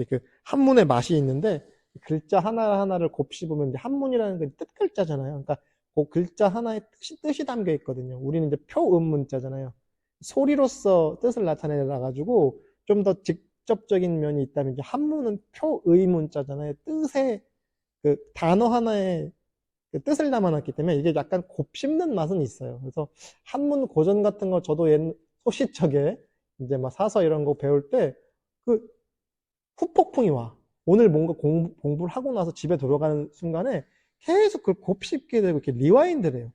그 한문의 맛이 있는데 글자 하나하나를 곱씹으면 이제 한문이라는 건 뜻글자잖아요. 그러니까 그 글자 하나에 뜻이 담겨 있거든요. 우리는 이제 표음문자잖아요. 소리로서 뜻을 나타내라 가지고 좀 더 직접적인 면이 있다면 이제 한문은 표의문자잖아요. 뜻의 그 단어 하나에 그 뜻을 담아놨기 때문에 이게 약간 곱씹는 맛은 있어요. 그래서 한문 고전 같은 거 저도 소시적에 이제 막 사서 이런 거 배울 때 그 후폭풍이 와. 오늘 뭔가 공부를 하고 나서 집에 들어가는 순간에 계속 그걸 곱씹게 되고 이렇게 리와인드를 해요.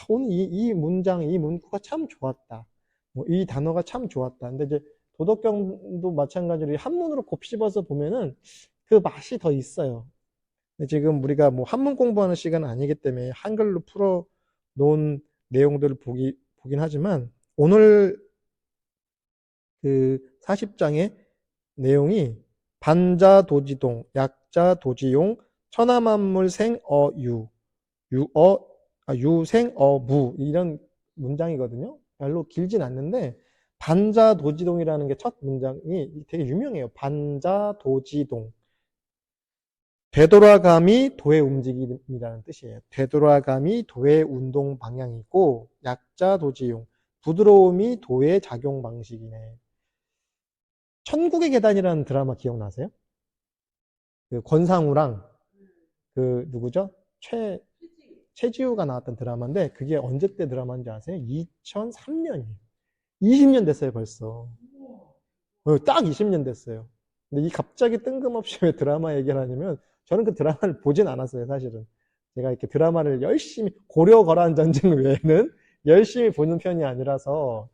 오늘 이 문장, 이 문구가 참 좋았다. 뭐 이 단어가 참 좋았다. 근데 이제 도덕경도 마찬가지로 한문으로 곱씹어서 보면은 그 맛이 더 있어요. 근데 지금 우리가 뭐 한문 공부하는 시간은 아니기 때문에 한글로 풀어 놓은 내용들을 보긴 하지만 오늘 그 40장의 내용이 반자도지동, 약자도지용, 천하만물생어유, 유생어무 이런 문장이거든요. 별로 길진 않는데 반자도지동이라는 게 첫 문장이 되게 유명해요. 반자도지동. 되돌아감이 도의 움직임이라는 뜻이에요. 되돌아감이 도의 운동 방향이고 약자도지용, 부드러움이 도의 작용 방식이네. 천국의 계단이라는 드라마 기억나세요? 그 권상우랑 그 누구죠? 최지우가 나왔던 드라마인데 그게 언제 때 드라마인지 아세요? 2003년이에요. 20년 됐어요 벌써. 딱 20년 됐어요. 근데 이 갑자기 뜬금없이 왜 드라마 얘기를 하냐면 저는 그 드라마를 보진 않았어요 사실은. 제가 이렇게 드라마를 열심히 고려 거란 전쟁 외에는 열심히 보는 편이 아니라서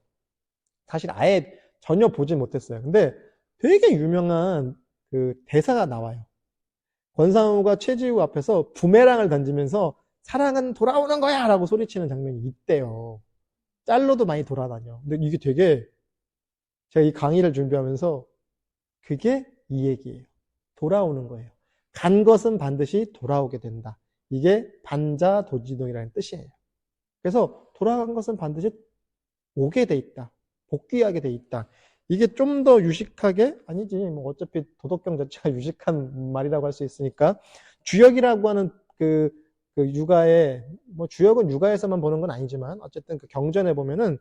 사실 아예 전혀 보지 못했어요. 근데 되게 유명한 그 대사가 나와요. 권상우가 최지우 앞에서 부메랑을 던지면서 사랑은 돌아오는 거야! 라고 소리치는 장면이 있대요. 짤로도 많이 돌아다녀. 근데 이게 되게 제가 이 강의를 준비하면서 그게 이 얘기예요. 돌아오는 거예요. 간 것은 반드시 돌아오게 된다. 이게 반자도지동이라는 뜻이에요. 그래서 돌아간 것은 반드시 오게 돼 있다. 복귀하게 돼 있다. 이게 좀 더 유식하게 아니지 뭐 어차피 도덕경 자체가 유식한 말이라고 할 수 있으니까 주역이라고 하는 그 육아에 뭐 주역은 육아에서만 보는 건 아니지만 어쨌든 그 경전에 보면은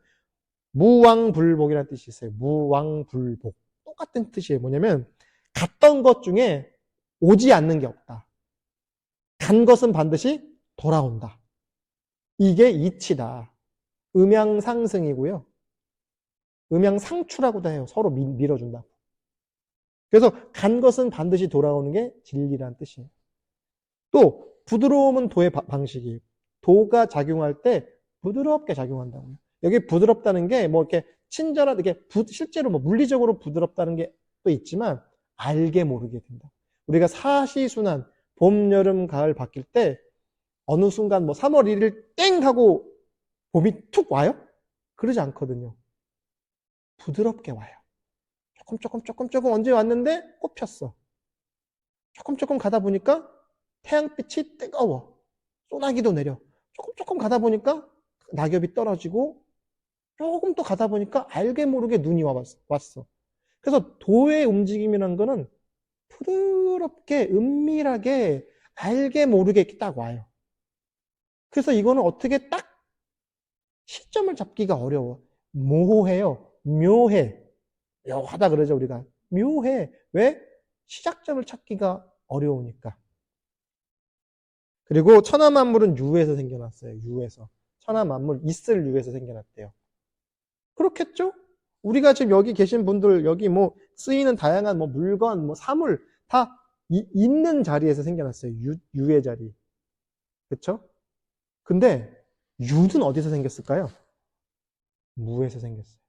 무왕불복이라는 뜻이 있어요. 무왕불복 똑같은 뜻이에요. 뭐냐면 갔던 것 중에 오지 않는 게 없다. 간 것은 반드시 돌아온다. 이게 이치다. 음양상승이고요. 음양상추라고도 해요. 서로 밀어준다. 그래서 간 것은 반드시 돌아오는 게 진리라는 뜻이에요. 또 부드러움은 도의 방식이에요. 도가 작용할 때 부드럽게 작용한다고요. 여기 부드럽다는 게 뭐 이렇게 친절한 이게 실제로 뭐 물리적으로 부드럽다는 게 또 있지만 알게 모르게 된다. 우리가 사시순환 봄, 여름, 가을 바뀔 때 어느 순간 뭐 3월 1일 땡 하고 봄이 툭 와요? 그러지 않거든요. 부드럽게 와요. 조금 언제 왔는데 꽃 폈어. 조금 가다 보니까 태양빛이 뜨거워. 소나기도 내려. 조금 가다 보니까 낙엽이 떨어지고 조금 또 가다 보니까 알게 모르게 눈이 왔어. 그래서 도의 움직임이라는 거는 부드럽게 은밀하게 알게 모르게 딱 와요. 그래서 이거는 어떻게 딱 시점을 잡기가 어려워. 모호해요. 묘해. 묘하다 그러죠 우리가. 묘해. 왜? 시작점을 찾기가 어려우니까. 그리고 천하만물은 유에서 생겨났어요. 유에서. 천하만물 있을 유에서 생겨났대요. 그렇겠죠? 우리가 지금 여기 계신 분들 여기 뭐 쓰이는 다양한 뭐 물건, 뭐 사물 다 있는 자리에서 생겨났어요. 유의 자리. 그렇죠? 근데 유는 어디서 생겼을까요? 무에서 생겼어요.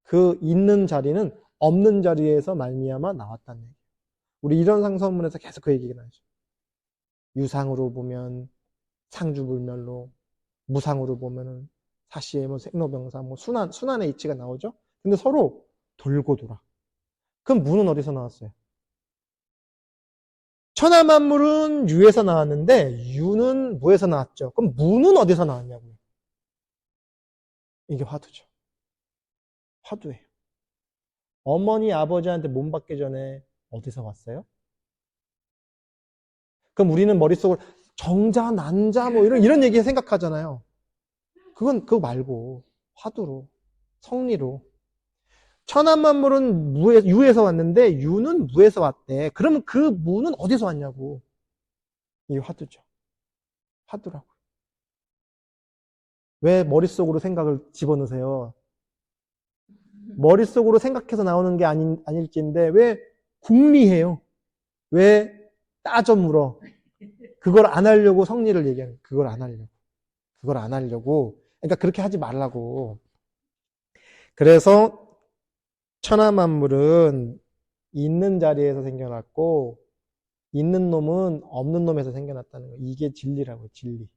그 있는 자리는 없는 자리에서 말미암아 나왔다는 얘기예요. 우리 이런 상서문에서 계속 그 얘기가 나죠. 유상으로 보면 상주불멸로, 무상으로 보면은 사시의 뭐 생로병사, 뭐 순환의 이치가 나오죠. 근데 서로 돌고 돌아. 그럼 무는 어디서 나왔어요? 천하만물은 유에서 나왔는데 유는 무에서 나왔죠. 그럼 무는 어디서 나왔냐고요? 이게 화두죠. 화두예요. 어머니 아버지한테 몸 받기 전에 어디서 왔어요? 그럼 우리는 머릿속으로 정자, 난자, 뭐 이런 얘기 생각하잖아요. 그거 말고, 화두로, 성리로. 천하만물은 유에서 왔는데, 유는 무에서 왔대. 그러면 그 무는 어디서 왔냐고. 이 화두죠. 화두라고. 왜 머릿속으로 생각을 집어넣으세요? 머릿속으로 생각해서 나오는 게 아닐지인데, 왜 궁리해요? 왜 따져 물어? 그걸 안 하려고 성리를 얘기하는, 그걸 안 하려고. 그걸 안 하려고. 그러니까 그렇게 하지 말라고. 그래서 천하만물은 있는 자리에서 생겨났고, 있는 놈은 없는 놈에서 생겨났다는 거. 이게 진리라고, 진리.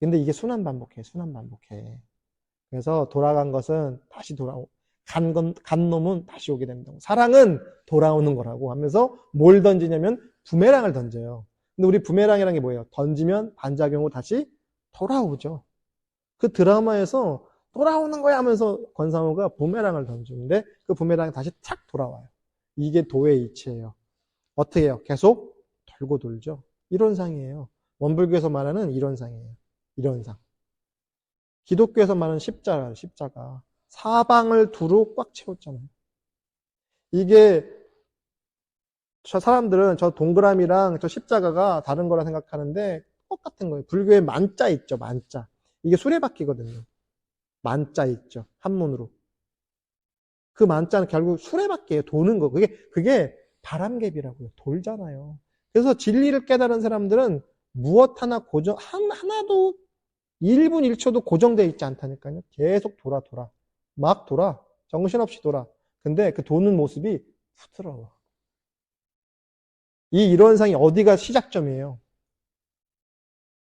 근데 이게 순환 반복해, 순환 반복해. 그래서 돌아간 것은 다시 간 놈은 다시 오게 된다고. 사랑은 돌아오는 거라고 하면서 뭘 던지냐면 부메랑을 던져요. 근데 우리 부메랑이라는 게 뭐예요? 던지면 반작용으로 다시 돌아오죠. 그 드라마에서 돌아오는 거야 하면서 권상우가 부메랑을 던지는데 그 부메랑이 다시 탁 돌아와요. 이게 도의 이치예요. 어떻게 해요? 계속 돌고 돌죠. 이론상이에요. 원불교에서 말하는 이론상이에요. 이론상. 기독교에서 말하는 십자가예요. 십자가. 사방을 두루 꽉 채웠잖아요. 이게 사람들은 저 동그라미랑 저 십자가가 다른 거라 생각하는데 똑같은 거예요. 불교에 만자 있죠. 만자. 이게 수레바퀴거든요. 만자 있죠. 한문으로. 그 만자는 결국 수레바퀴예요. 도는 거. 그게 바람개비라고요. 돌잖아요. 그래서 진리를 깨달은 사람들은 무엇 하나 하나도 1분 1초도 고정되어 있지 않다니까요. 계속 돌아. 막 돌아. 정신없이 돌아. 근데 그 도는 모습이 부드러워. 이 이론상이 어디가 시작점이에요.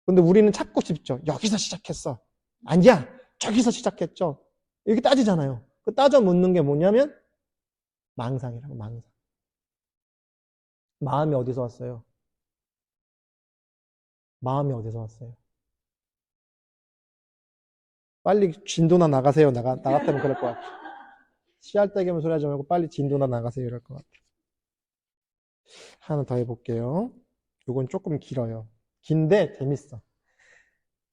근데 우리는 찾고 싶죠. 여기서 시작했어. 아니야. 저기서 시작했죠. 이렇게 따지잖아요. 그 따져 묻는 게 뭐냐면 망상이라고, 망상. 마음이 어디서 왔어요? 마음이 어디서 왔어요? 빨리 진도나 나가세요. 나갔다면 그럴 것 같아. 씨알떼기면 소리 하지 말고 빨리 진도나 나가세요. 이럴 것 같아. 하나 더 해볼게요. 이건 조금 길어요. 긴데 재밌어.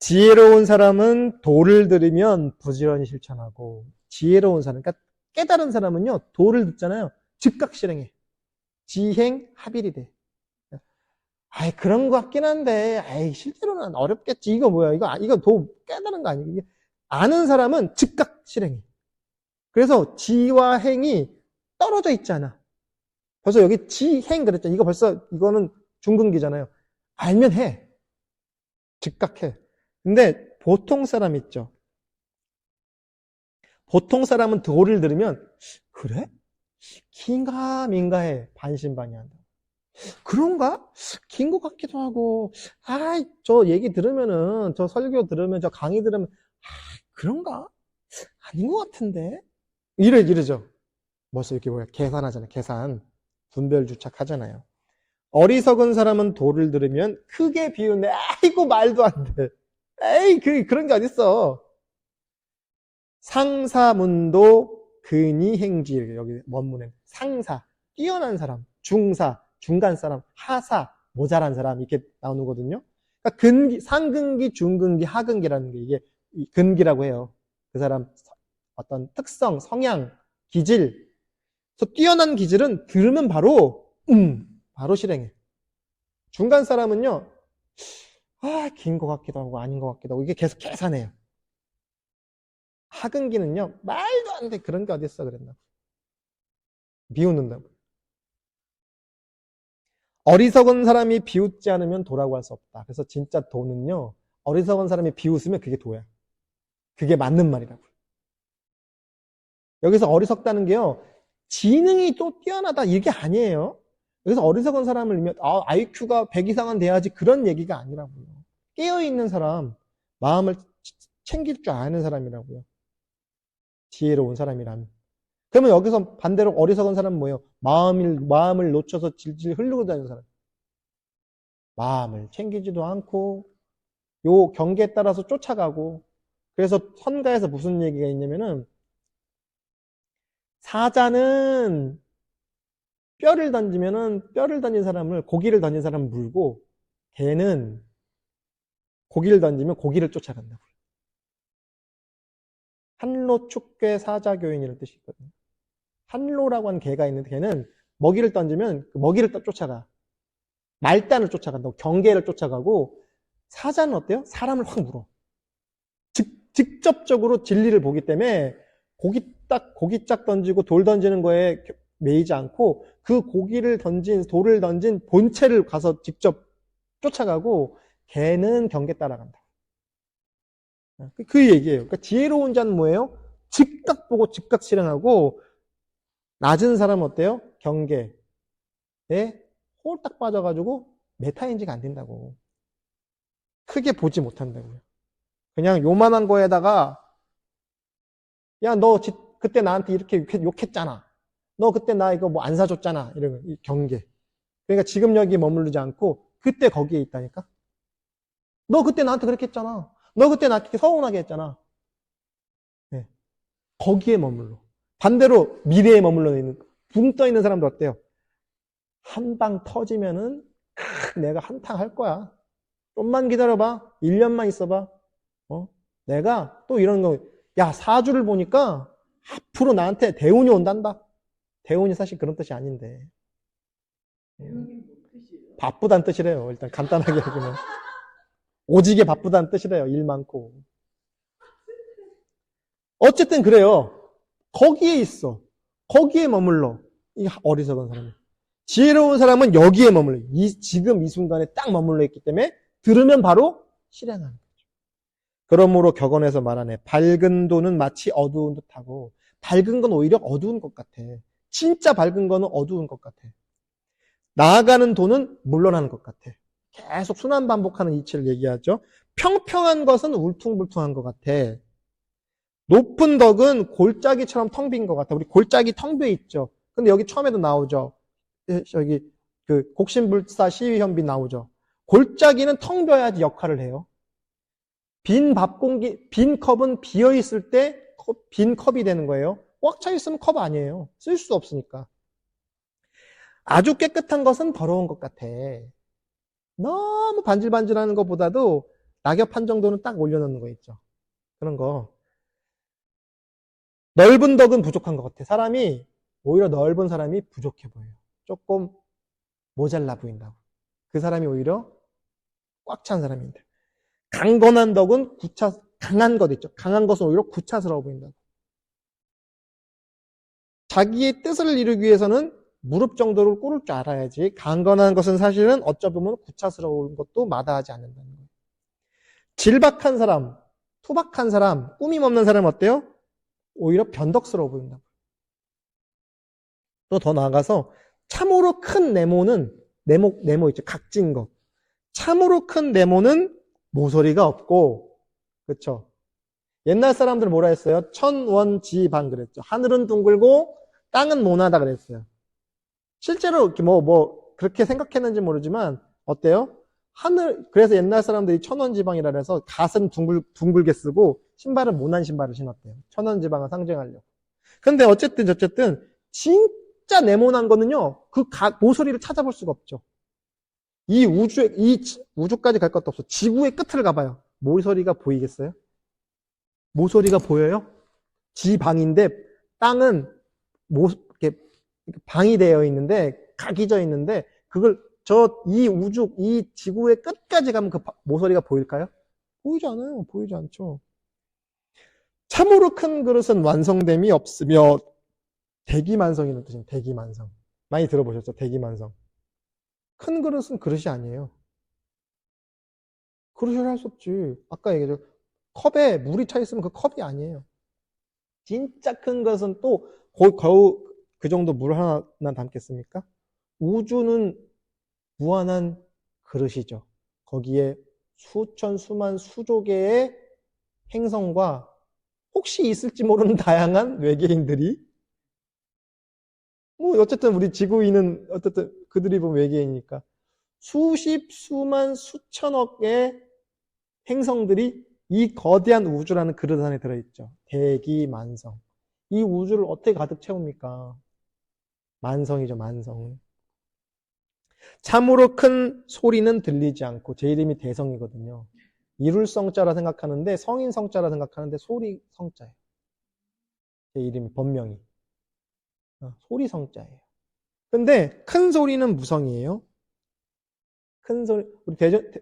지혜로운 사람은 도를 들으면 부지런히 실천하고, 지혜로운 사람, 그러니까 깨달은 사람은요, 도를 듣잖아요. 즉각 실행해. 지행 합일이 돼. 아이, 그런 것 같긴 한데, 아이, 실제로는 어렵겠지. 이거 뭐야? 이거 도 깨달은 거 아니에요? 아는 사람은 즉각 실행해. 그래서 지와 행이 떨어져 있지 않아. 벌써 여기 지행 그랬죠. 이거는 중근기잖아요. 알면 해. 즉각 해. 근데 보통 사람 있죠. 보통 사람은 도를 들으면, 그래? 긴가 민가 해. 반신반의한다. 그런가? 긴 것 같기도 하고, 저 얘기 들으면은, 저 설교 들으면, 저 강의 들으면, 그런가? 아닌 것 같은데? 이러죠. 벌써 이렇게 계산하잖아요. 계산. 분별 주착하잖아요. 어리석은 사람은 도를 들으면 크게 비웃네. 아이고, 말도 안 돼. 에이, 그런 게 어딨어. 상사문도 근이행지. 여기 원문에. 상사. 뛰어난 사람. 중사. 중간 사람. 하사. 모자란 사람. 이렇게 나오거든요. 그러니까 상근기, 중근기, 하근기라는 게 이게 근기라고 해요. 그 사람 어떤 특성, 성향, 기질. 그래서 뛰어난 기질은 들으면 바로 실행해. 중간 사람은요, 긴 것 같기도 하고 아닌 것 같기도 하고 이게 계속 계산해요. 하근기는요, 말도 안 돼. 그런 게 어딨어 그랬나. 비웃는다고. 어리석은 사람이 비웃지 않으면 도라고 할 수 없다. 그래서 진짜 도는요, 어리석은 사람이 비웃으면 그게 도야. 그게 맞는 말이라고. 여기서 어리석다는 게요, 지능이 또 뛰어나다 이게 아니에요. 그래서 어리석은 사람을 보면 IQ가 100 이상은 돼야지 그런 얘기가 아니라고요. 깨어있는 사람, 마음을 챙길 줄 아는 사람이라고요. 지혜로운 사람이라면. 그러면 여기서 반대로 어리석은 사람은 뭐예요? 마음을 놓쳐서 질질 흐르고 다니는 사람. 마음을 챙기지도 않고 요 경계에 따라서 쫓아가고. 그래서 선가에서 무슨 얘기가 있냐면은 사자는 뼈를 던진 사람을, 고기를 던진 사람을 물고, 개는 고기를 던지면 고기를 쫓아간다고. 한로 축괴 사자교인이라는 뜻이 있거든요. 한로라고 하는 개가 있는데 걔는 먹이를 던지면 그 먹이를 쫓아가. 말단을 쫓아간다고. 경계를 쫓아가고, 사자는 어때요? 사람을 확 물어. 직접적으로 진리를 보기 때문에 고기 짝 던지고 돌 던지는 거에 매이지 않고 그 돌을 던진 본체를 가서 직접 쫓아가고 개는 경계 따라간다. 그 얘기예요. 그러니까 지혜로운 자는 뭐예요? 즉각 보고 즉각 실행하고 낮은 사람은 어때요? 경계에 홀딱 빠져가지고 메타인지가 안 된다고. 크게 보지 못한다고요. 그냥 요만한 거에다가 야, 너 그때 나한테 이렇게 욕했잖아. 너 그때 나 이거 뭐 안 사줬잖아. 이런 거, 이 경계. 그러니까 지금 여기 머무르지 않고 그때 거기에 있다니까. 너 그때 나한테 그렇게 했잖아. 너 그때 나한테 서운하게 했잖아. 네. 거기에 머물러. 반대로 미래에 머물러 있는, 붕 떠 있는 사람도 어때요? 한 방 터지면은 내가 한탕 할 거야. 좀만 기다려봐. 1년만 있어봐. 내가 또 이런 거, 야, 사주를 보니까 앞으로 나한테 대운이 온단다. 대운이 사실 그런 뜻이 아닌데. 바쁘다는 뜻이래요. 일단 간단하게 얘기하면. 오지게 바쁘다는 뜻이래요. 일 많고. 어쨌든 그래요. 거기에 있어. 거기에 머물러. 이 어리석은 사람이. 지혜로운 사람은 여기에 머물러. 지금 이 순간에 딱 머물러 있기 때문에 들으면 바로 실행하는 거죠. 그러므로 격언에서 말하네. 밝은 돈은 마치 어두운 듯하고 밝은 건 오히려 어두운 것 같아. 진짜 밝은 거는 어두운 것 같아. 나아가는 돈은 물러나는 것 같아. 계속 순환 반복하는 이치를 얘기하죠. 평평한 것은 울퉁불퉁한 것 같아. 높은 덕은 골짜기처럼 텅 빈 것 같아. 우리 골짜기 텅 비어 있죠. 근데 여기 처음에도 나오죠. 여기 그 곡신불사 시위현비 나오죠. 골짜기는 텅 비어야지 역할을 해요. 빈 컵은 비어 있을 때 빈 컵이 되는 거예요. 꽉 차 있으면 컵 아니에요. 쓸 수 없으니까. 아주 깨끗한 것은 더러운 것 같아. 너무 반질반질하는 것보다도 낙엽 한 정도는 딱 올려놓는 거 있죠. 그런 거. 넓은 덕은 부족한 것 같아. 사람이 오히려 넓은 사람이 부족해 보여요. 조금 모자라 보인다고. 그 사람이 오히려 꽉 찬 사람인데. 강건한 덕은 강한 것 있죠. 강한 것은 오히려 구차스러워 보인다고. 자기의 뜻을 이루기 위해서는 무릎 정도를 꿇을 줄 알아야지. 강건한 것은 사실은 어쩌면 구차스러운 것도 마다하지 않는다는 거예요. 질박한 사람, 투박한 사람, 꾸밈 없는 사람은 어때요? 오히려 변덕스러워 보인다. 또 더 나아가서 참으로 큰 네모 있죠. 각진 거. 참으로 큰 네모는 모서리가 없고, 그렇죠? 옛날 사람들 뭐라 했어요? 천원지방 그랬죠. 하늘은 둥글고 땅은 모나다 그랬어요. 실제로 이렇게 그렇게 생각했는지 모르지만 어때요? 그래서 옛날 사람들이 천원지방이라 해서 갓은 둥글게 쓰고 신발은 모난 신발을 신었대요. 천원지방을 상징하려고. 근데 어쨌든 진짜 네모난 거는요, 그 모서리를 찾아볼 수가 없죠. 이 우주까지 갈 것도 없어. 지구의 끝을 가봐요. 모서리가 보이겠어요? 모서리가 보여요? 지방인데 땅은 이렇게 방이 되어 있는데 각이져 있는데 그걸 이 지구의 끝까지 가면 그 모서리가 보일까요? 보이지 않아요. 보이지 않죠. 참으로 큰 그릇은 완성됨이 없으며 대기만성이라는 뜻입니다. 대기만성. 많이 들어보셨죠? 대기만성. 큰 그릇은 그릇이 아니에요. 그릇을 할 수 없지. 아까 얘기했죠. 컵에 물이 차 있으면 그 컵이 아니에요. 진짜 큰 것은 또 겨우 그 정도 물 하나 담겠습니까? 우주는 무한한 그릇이죠. 거기에 수천, 수만, 수조 개의 행성과 혹시 있을지 모르는 다양한 외계인들이 어쨌든 우리 지구인은 어쨌든 그들이 보면 외계인이니까 수십, 수만, 수천억의 행성들이 이 거대한 우주라는 그릇 안에 들어있죠. 대기만성. 이 우주를 어떻게 가득 채웁니까? 만성이죠, 만성. 참으로 큰 소리는 들리지 않고, 제 이름이 대성이거든요. 이룰 성자라 생각하는데, 성인 성자라 생각하는데, 소리 성자예요. 제 이름이 본명이. 소리 성자예요. 근데 큰 소리는 무성이에요. 큰 소리,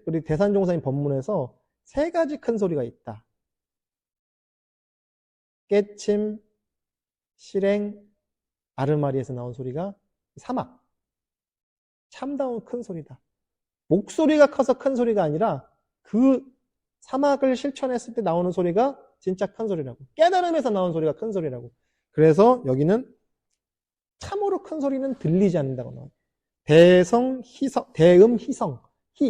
우리 대산종사님 법문에서 세 가지 큰 소리가 있다. 깨침, 실행, 아르마리에서 나온 소리가 사막. 참다운 큰 소리다. 목소리가 커서 큰 소리가 아니라 그 사막을 실천했을 때 나오는 소리가 진짜 큰 소리라고. 깨달음에서 나온 소리가 큰 소리라고. 그래서 여기는 참으로 큰 소리는 들리지 않는다고 나와요. 대성, 희성, 대음, 희성.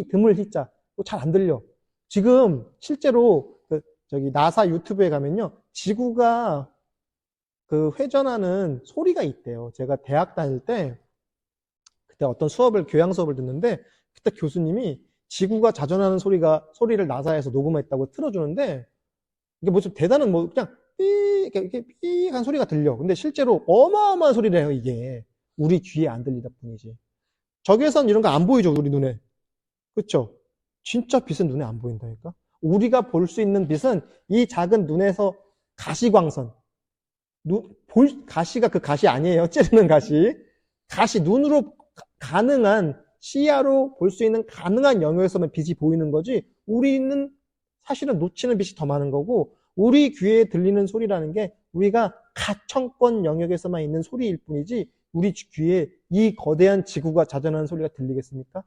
드물, 희자. 잘 안 들려. 지금 실제로 저기 나사 유튜브에 가면요. 지구가 회전하는 소리가 있대요. 제가 대학 다닐 때 그때 어떤 교양 수업을 듣는데 그때 교수님이 지구가 자전하는 소리를 나사에서 녹음했다고 틀어주는데 이게 무슨 대단한 그냥 이렇게 삐한 소리가 들려. 근데 실제로 어마어마한 소리를 해요, 이게. 우리 귀에 안 들리다 뿐이지. 저기에선 이런 거 안 보이죠, 우리 눈에. 그쵸? 진짜 빛은 눈에 안 보인다니까? 우리가 볼 수 있는 빛은 이 작은 눈에서 가시광선. 가시가 그 가시 아니에요. 찌르는 가시. 눈으로 가능한, 시야로 볼 수 있는 가능한 영역에서만 빛이 보이는 거지, 우리는 사실은 놓치는 빛이 더 많은 거고, 우리 귀에 들리는 소리라는 게 우리가 가청권 영역에서만 있는 소리일 뿐이지, 우리 귀에 이 거대한 지구가 자전하는 소리가 들리겠습니까?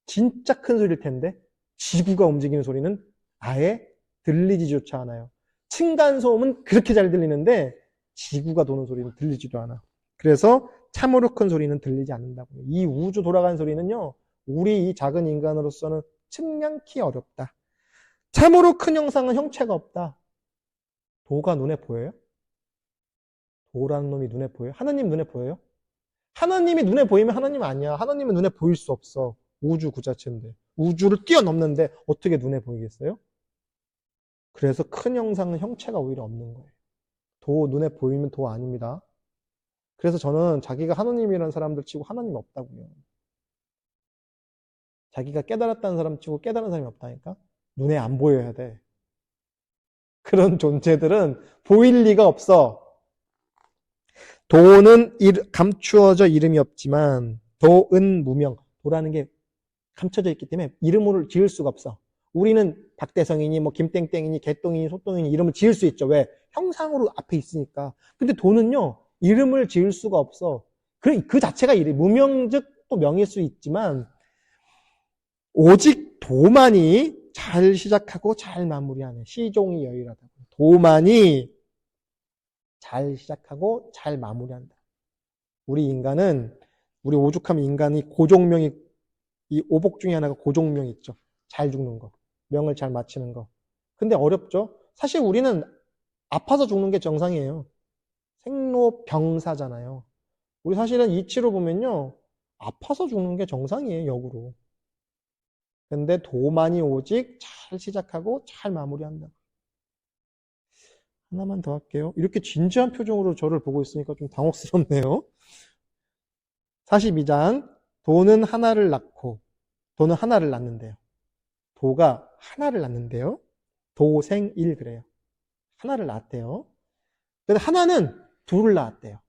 진짜 큰 소리일 텐데, 지구가 움직이는 소리는 아예 들리지조차 않아요. 층간소음은 그렇게 잘 들리는데, 지구가 도는 소리는 들리지도 않아. 그래서 참으로 큰 소리는 들리지 않는다고요. 이 우주 돌아가는 소리는요, 우리 이 작은 인간으로서는 측량키 어렵다. 참으로 큰 형상은 형체가 없다. 도가 눈에 보여요? 도라는 놈이 눈에 보여요? 하나님 눈에 보여요? 하나님이 눈에 보이면 하나님 아니야. 하나님은 눈에 보일 수 없어. 우주 그 자체인데. 우주를 뛰어넘는데 어떻게 눈에 보이겠어요? 그래서 큰 형상은 형체가 오히려 없는 거예요. 도 눈에 보이면 도 아닙니다. 그래서 저는 자기가 하나님이라는 사람들 치고 하나님이 없다고요. 자기가 깨달았다는 사람 치고 깨달은 사람이 없다니까? 눈에 안 보여야 돼. 그런 존재들은 보일 리가 없어. 도는 감추어져 이름이 없지만 도은 무명. 도라는 게 감춰져 있기 때문에 이름을 지을 수가 없어. 우리는 박대성이니 김땡땡이니 개똥이니 소똥이니 이름을 지을 수 있죠. 왜? 형상으로 앞에 있으니까. 근데 도는요, 이름을 지을 수가 없어. 그 자체가 무명즉 또 명일 수 있지만 오직 도만이 잘 시작하고 잘 마무리하는 시종이 여유라다고. 도만이 잘 시작하고 잘 마무리한다. 우리 오죽하면 인간이 고종명이, 이 오복 중에 하나가 고종명 있죠. 잘 죽는 거. 명을 잘 마치는 거. 근데 어렵죠? 사실 우리는 아파서 죽는 게 정상이에요. 생로병사잖아요. 우리 사실은 이치로 보면요, 아파서 죽는 게 정상이에요, 역으로. 근데 도만이 오직 잘 시작하고 잘 마무리한다. 하나만 더 할게요. 이렇게 진지한 표정으로 저를 보고 있으니까 좀 당혹스럽네요. 42장. 도는 하나를 낳는데요. 도가 하나를 낳는데요. 도생일 그래요. 하나를 낳았대요. 근데 하나는 둘을 낳았대요.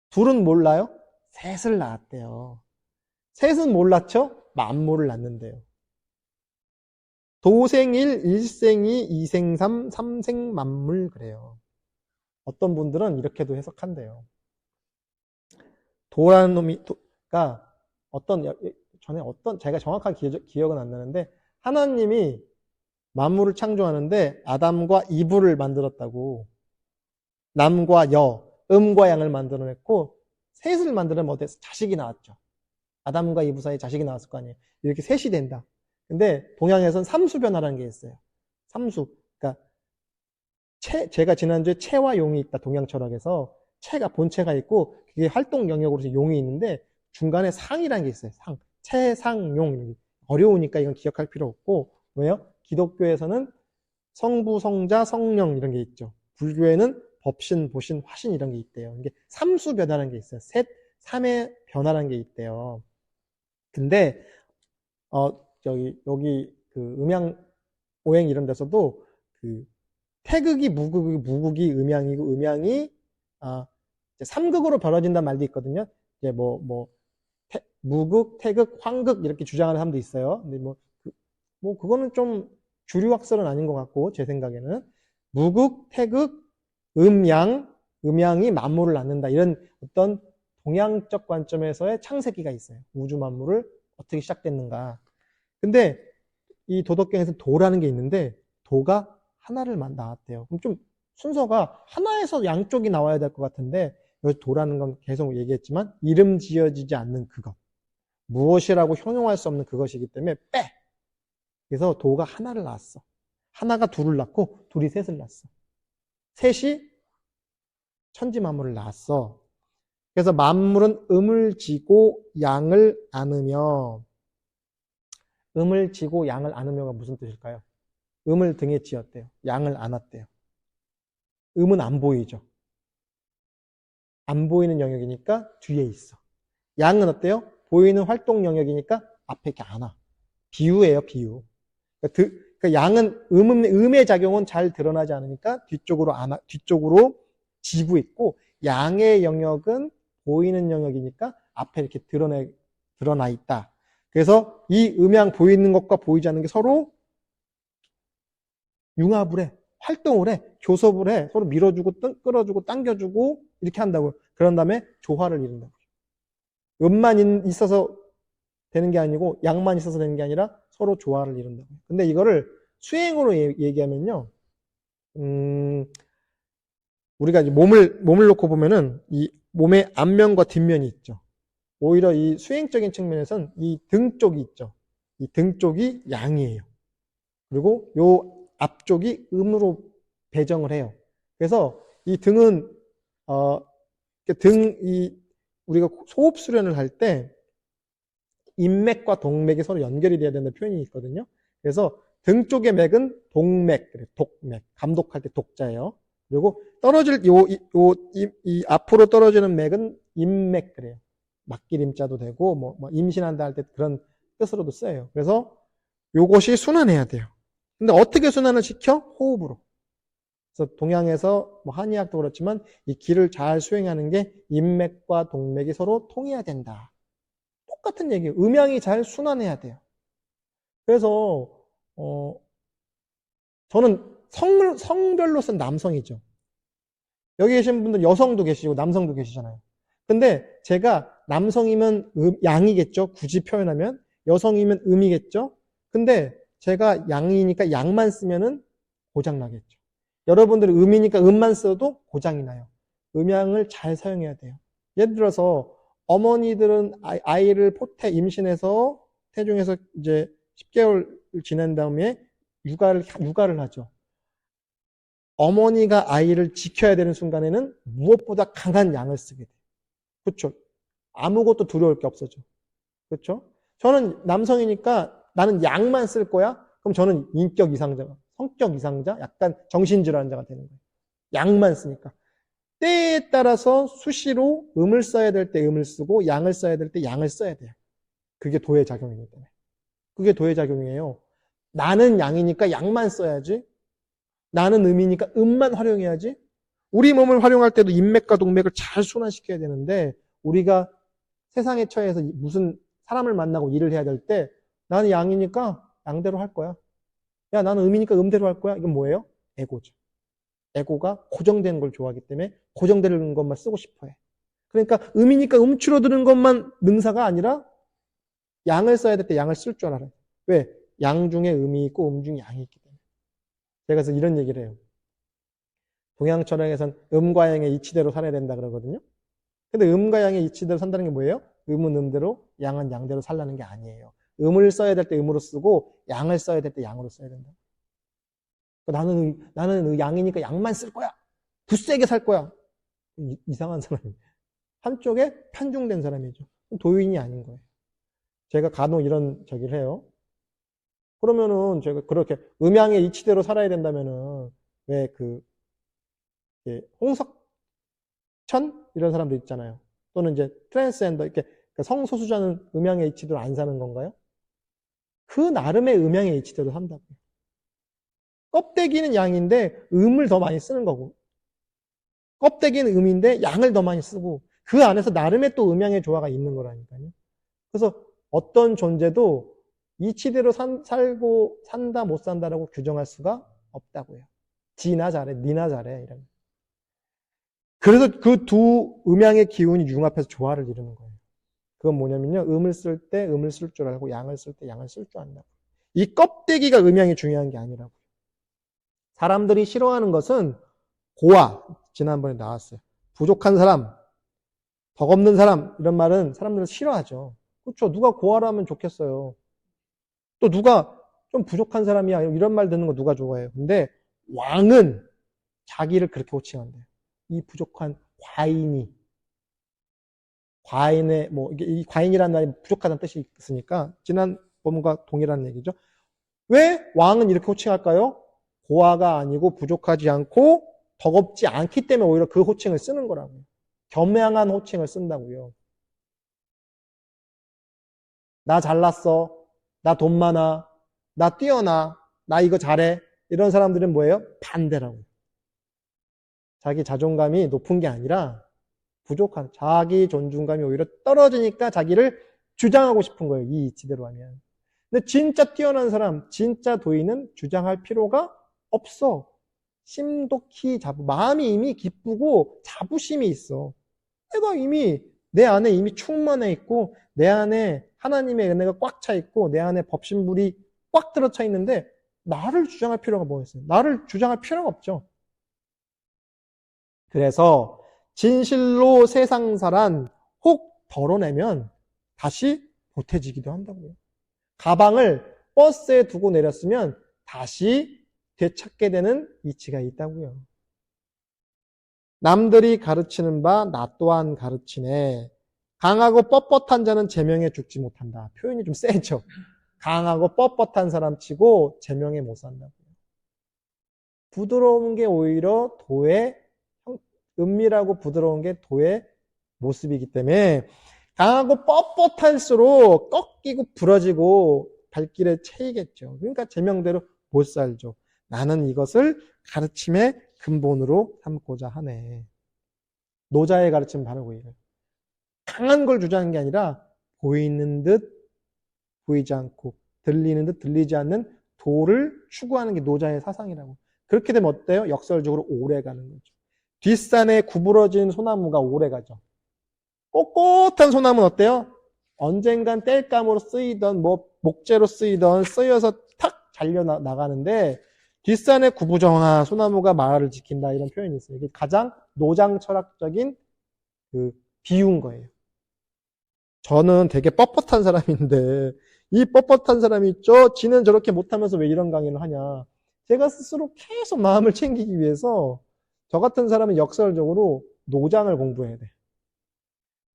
둘은 몰라요? 셋을 낳았대요. 셋은 몰랐죠? 만물을 낳는데요. 도생일, 일생이, 이생삼, 삼생만물 그래요. 어떤 분들은 이렇게도 해석한대요. 도라는 놈이가 제가 정확하게 기억은 안 나는데, 하나님이 만물을 창조하는데 아담과 이브를 만들었다고. 남과 여, 음과 양을 만들어냈고 셋을 만들면 어때서 자식이 나왔죠. 아담과 이브 사이에 자식이 나왔을 거 아니에요. 이렇게 셋이 된다. 근데 동양에서는 삼수변화라는 게 있어요. 삼수. 그러니까 제가 지난주에 체와 용이 있다. 동양 철학에서 본체가 있고 그게 활동 영역으로 용이 있는데 중간에 상이라는 게 있어요. 상. 체상용. 어려우니까 이건 기억할 필요 없고, 왜요? 기독교에서는 성부, 성자, 성령 이런 게 있죠. 불교에는 법신, 보신, 화신 이런 게 있대요. 이게 삼수변화라는 게 있어요. 셋, 3의 변화라는 게 있대요. 근데 여기 그 음양 오행 이런 데서도 그 태극이 무극이 음양이고 음양이 이제 3극으로 벌어진다는 말도 있거든요. 이제 무극, 태극, 황극 이렇게 주장하는 사람도 있어요. 근데 그거는 좀 주류 학설은 아닌 것 같고 제 생각에는 무극, 태극, 음양이 만물을 낳는다 이런 어떤 동양적 관점에서의 창세기가 있어요. 우주 만물을 어떻게 시작됐는가. 근데 이 도덕경에서 도라는 게 있는데 도가 하나를 낳았대요. 그럼 좀 순서가 하나에서 양쪽이 나와야 될 것 같은데 여기 도라는 건 계속 얘기했지만 이름 지어지지 않는 그것. 무엇이라고 형용할 수 없는 그것이기 때문에 빼! 그래서 도가 하나를 낳았어. 하나가 둘을 낳고 둘이 셋을 낳았어. 셋이 천지만물을 낳았어. 그래서 만물은 음을 지고 양을 안으며 음을 지고 양을 안으며가 무슨 뜻일까요? 음을 등에 지었대요. 양을 안았대요. 음은 안 보이죠. 안 보이는 영역이니까 뒤에 있어. 양은 어때요? 보이는 활동 영역이니까 앞에 이렇게 안아. 비유예요, 비유. 그러니까 양은 음의 작용은 잘 드러나지 않으니까 뒤쪽으로 지고 있고 양의 영역은 보이는 영역이니까 앞에 이렇게 드러나 있다. 그래서 이 음양 보이는 것과 보이지 않는 게 서로 융합을 해. 활동을 해. 교섭을 해. 서로 밀어주고 끌어주고 당겨주고 이렇게 한다고요. 그런 다음에 조화를 이룬다고요. 음만 있어서 되는 게 아니고 양만 있어서 되는 게 아니라 서로 조화를 이룬다고요. 근데 이거를 수행으로 얘기하면요. 우리가 이제 몸을 놓고 보면은 이 몸의 앞면과 뒷면이 있죠. 오히려 이 수행적인 측면에서는 이 등 쪽이 있죠. 이 등 쪽이 양이에요. 그리고 요 앞쪽이 음으로 배정을 해요. 그래서 이 등은 우리가 소흡 수련을 할 때 인맥과 동맥이 서로 연결이 돼야 되는 표현이 있거든요. 그래서 등 쪽의 맥은 동맥, 독맥, 감독할 때 독자예요. 그리고 떨어질 이 앞으로 떨어지는 맥은 인맥 그래요. 맡길 임자도 되고 뭐 임신한다 할 때 그런 뜻으로도 쓰여요. 그래서 요것이 순환해야 돼요. 근데 어떻게 순환을 시켜? 호흡으로. 그래서 동양에서 한의학도 그렇지만 이 기를 잘 수행하는 게 인맥과 동맥이 서로 통해야 된다. 똑같은 얘기예요. 음양이 잘 순환해야 돼요. 그래서 저는 성별로서는 남성이죠. 여기 계신 분들 여성도 계시고 남성도 계시잖아요. 근데 제가 남성이면 양이겠죠. 굳이 표현하면 여성이면 음이겠죠. 근데 제가 양이니까 양만 쓰면은 고장나겠죠. 여러분들이 음이니까 음만 써도 고장이 나요. 음양을 잘 사용해야 돼요. 예를 들어서 어머니들은 아이를 임신해서 태중에서 이제 10개월 지난 다음에 육아를 하죠. 어머니가 아이를 지켜야 되는 순간에는 무엇보다 강한 양을 쓰게 돼요. 그렇죠? 아무것도 두려울 게 없어져. 그렇죠? 저는 남성이니까 나는 양만 쓸 거야? 그럼 저는 인격 이상자가, 성격 이상자, 약간 정신질환자가 되는 거예요. 양만 쓰니까. 때에 따라서 수시로 음을 써야 될 때 음을 쓰고 양을 써야 될 때 양을 써야 돼요. 그게 도의 작용이기 때문에. 그게 도의 작용이에요. 나는 양이니까 양만 써야지. 나는 음이니까 음만 활용해야지. 우리 몸을 활용할 때도 인맥과 동맥을 잘 순환시켜야 되는데 우리가 세상에 처해서 무슨 사람을 만나고 일을 해야 될 때 나는 양이니까 양대로 할 거야. 야, 나는 음이니까 음대로 할 거야. 이건 뭐예요? 에고죠. 에고가 고정되는 걸 좋아하기 때문에 고정되는 것만 쓰고 싶어 해. 그러니까 음이니까 음추러드는 것만 능사가 아니라 양을 써야 될 때 양을 쓸 줄 알아요. 왜? 양 중에 음이 있고 음 중에 양이 있기 때문에. 제가 그래서 이런 얘기를 해요. 동양 철학에선 음과 양의 이치대로 살아야 된다 그러거든요. 근데 음과 양의 이치대로 산다는 게 뭐예요? 음은 음대로, 양은 양대로 살라는 게 아니에요. 음을 써야 될 때 음으로 쓰고 양을 써야 될 때 양으로 써야 된다. 나는 양이니까 양만 쓸 거야. 굳세게 살 거야. 이상한 사람이에요. 한쪽에 편중된 사람이죠. 도인이 아닌 거예요. 제가 간혹 이런 저기를 해요. 그러면은 제가 그렇게 음양의 이치대로 살아야 된다면은 왜 홍석천 이런 사람들 있잖아요. 또는 이제 트랜스젠더, 이렇게 성소수자는 음양의 H대로 안 사는 건가요? 그 나름의 음양의 H대로 산다고요. 껍데기는 양인데 음을 더 많이 쓰는 거고, 껍데기는 음인데 양을 더 많이 쓰고, 그 안에서 나름의 또 음양의 조화가 있는 거라니까요. 그래서 어떤 존재도 이치대로 살고 산다 못 산다라고 규정할 수가 없다고요. 지나 잘해, 니나 잘해 이런. 그래서 그 두 음양의 기운이 융합해서 조화를 이루는 거예요. 그건 뭐냐면요, 음을 쓸 때 음을 쓸 줄 알고 양을 쓸 때 양을 쓸 줄 안다고. 이 껍데기가 음양이 중요한 게 아니라고. 사람들이 싫어하는 것은 고아, 지난번에 나왔어요. 부족한 사람, 덕 없는 사람, 이런 말은 사람들은 싫어하죠. 그렇죠. 누가 고아라면 좋겠어요. 또 누가 좀 부족한 사람이야, 이런 말 듣는 거 누가 좋아해요. 근데 왕은 자기를 그렇게 호칭한대요. 이 부족한 과인이. 과인의, 이 과인이라는 말이 부족하다는 뜻이 있으니까, 지난번과 동일한 얘기죠. 왜 왕은 이렇게 호칭할까요? 고아가 아니고 부족하지 않고 덕없지 않기 때문에 오히려 그 호칭을 쓰는 거라고요. 겸양한 호칭을 쓴다고요. 나 잘났어. 나 돈 많아. 나 뛰어나. 나 이거 잘해. 이런 사람들은 뭐예요? 반대라고요. 자기 자존감이 높은 게 아니라 부족한, 자기 존중감이 오히려 떨어지니까 자기를 주장하고 싶은 거예요. 이 이치대로 하면. 근데 진짜 뛰어난 사람, 진짜 도인은 주장할 필요가 없어. 심독히 마음이 이미 기쁘고 자부심이 있어. 내가 이미 내 안에 이미 충만해 있고 내 안에 하나님의 은혜가 꽉 차 있고 내 안에 법신불이 꽉 들어차 있는데 나를 주장할 필요가 뭐 있어요? 나를 주장할 필요가 없죠. 그래서 진실로 세상사란 혹 덜어내면 다시 보태지기도 한다고요. 가방을 버스에 두고 내렸으면 다시 되찾게 되는 이치가 있다고요. 남들이 가르치는 바 나 또한 가르치네. 강하고 뻣뻣한 자는 제명에 죽지 못한다. 표현이 좀 세죠. 강하고 뻣뻣한 사람 치고 제명에 못 산다고요. 부드러운 게 오히려 도의, 은밀하고 부드러운 게 도의 모습이기 때문에 강하고 뻣뻣할수록 꺾이고 부러지고 발길에 채이겠죠. 그러니까 제명대로 못 살죠. 나는 이것을 가르침의 근본으로 삼고자 하네. 노자의 가르침 바로 이래요. 강한 걸 주장하는 게 아니라 보이는 듯 보이지 않고 들리는 듯 들리지 않는 도를 추구하는 게 노자의 사상이라고. 그렇게 되면 어때요? 역설적으로 오래 가는 거죠. 뒷산에 구부러진 소나무가 오래 가죠. 꼿꼿한 소나무는 어때요? 언젠간 땔감으로 쓰이던 목재로 쓰이던 쓰여서 탁 잘려 나가는데 뒷산에 구부정한 소나무가 마을을 지킨다 이런 표현이 있어요. 이게 가장 노장 철학적인 그 비유인 거예요. 저는 되게 뻣뻣한 사람인데 이 뻣뻣한 사람이 있죠. 지는 저렇게 못하면서 왜 이런 강의를 하냐. 제가 스스로 계속 마음을 챙기기 위해서 저 같은 사람은 역설적으로 노장을 공부해야 돼.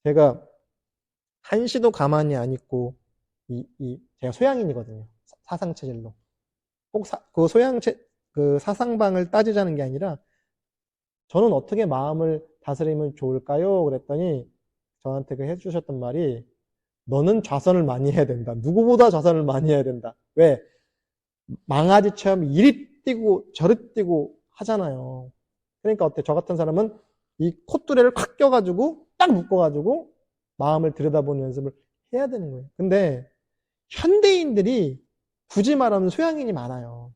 제가 한시도 가만히 안 있고 제가 소양인이거든요. 사상체질로. 꼭 그 그 사상방을 따지자는 게 아니라 저는 어떻게 마음을 다스리면 좋을까요? 그랬더니 저한테 해주셨던 말이 너는 좌선을 많이 해야 된다. 누구보다 좌선을 많이 해야 된다. 왜? 망아지처럼 이리 뛰고 저리 뛰고 하잖아요. 그러니까 어때? 저 같은 사람은 이 콧뚜레를 콱 껴가지고 딱 묶어가지고 마음을 들여다보는 연습을 해야 되는 거예요. 근데 현대인들이 굳이 말하면 소양인이 많아요.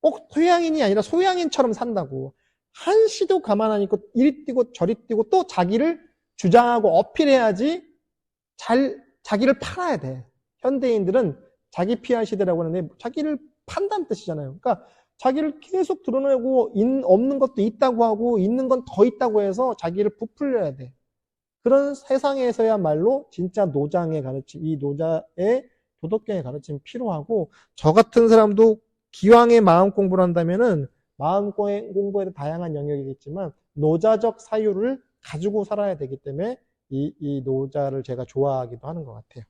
꼭 소양인이 아니라 소양인처럼 산다고. 한시도 가만 안 있고 이리 뛰고 저리 뛰고 또 자기를 주장하고 어필해야지 자기를 팔아야 돼. 현대인들은 자기 PR 시대라고 하는데 자기를 판다는 뜻이잖아요. 그러니까 자기를 계속 드러내고 없는 것도 있다고 하고 있는 건 더 있다고 해서 자기를 부풀려야 돼. 그런 세상에서야말로 진짜 노장의 가르침, 이 노자의 도덕경의 가르침이 필요하고 저 같은 사람도 기왕에 마음 공부를 한다면은 마음 공부에도 다양한 영역이겠지만 노자적 사유를 가지고 살아야 되기 때문에 이 노자를 제가 좋아하기도 하는 것 같아요.